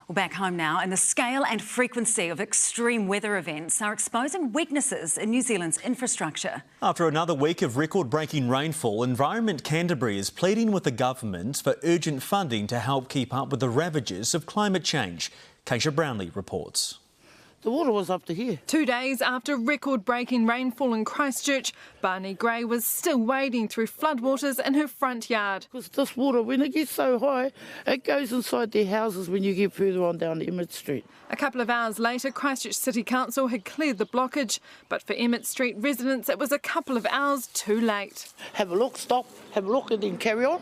Well, back home now, and the scale and frequency of extreme weather events are exposing weaknesses in New Zealand's infrastructure. After another week of record-breaking rainfall, Environment Canterbury is pleading with the government for urgent funding to help keep up with the ravages of climate change. Keisha Brownlee reports. The water was up to here. 2 days after record-breaking rainfall in Christchurch, Barney Gray was still wading through floodwaters in her front yard. Because this water, when it gets so high, it goes inside their houses when you get further on down Emmett Street. A couple of hours later, Christchurch City Council had cleared the blockage, but for Emmett Street residents, it was a couple of hours too late. Have a look, stop, have a look and then carry on.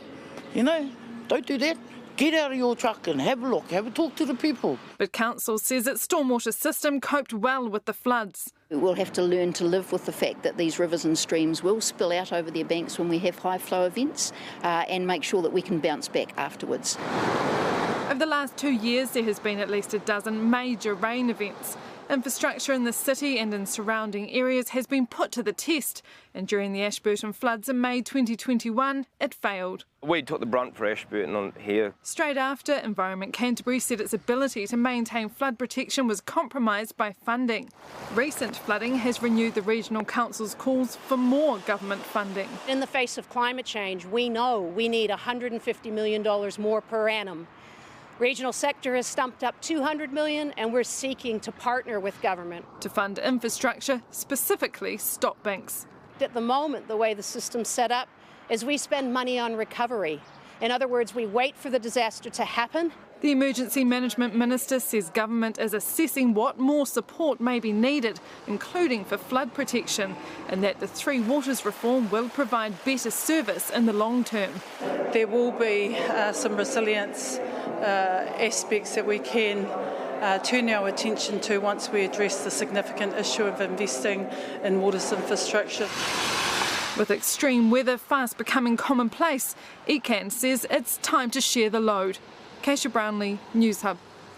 You know, don't do that. Get out of your truck and have a look, have a talk to the people. But Council says its stormwater system coped well with the floods. We'll have to learn to live with the fact that these rivers and streams will spill out over their banks when we have high flow events and make sure that we can bounce back afterwards. Over the last 2 years, there has been at least a dozen major rain events. Infrastructure in the city and in surrounding areas has been put to the test, and during the Ashburton floods in May 2021, it failed. We took the brunt for Ashburton on here. Straight after, Environment Canterbury said its ability to maintain flood protection was compromised by funding. Recent flooding has renewed the Regional Council's calls for more government funding. In the face of climate change, we know we need $150 million more per annum. Regional sector has stumped up $200 million, and we're seeking to partner with government to fund infrastructure, specifically stop banks. At the moment, the way the system's set up is we spend money on recovery. In other words, we wait for the disaster to happen. The Emergency Management Minister says government is assessing what more support may be needed, including for flood protection, and that the Three Waters reform will provide better service in the long term. There will be some resilience aspects that we can turn our attention to once we address the significant issue of investing in water's infrastructure. With extreme weather fast becoming commonplace, ECAN says it's time to share the load. Keisha Brownlee, Newshub.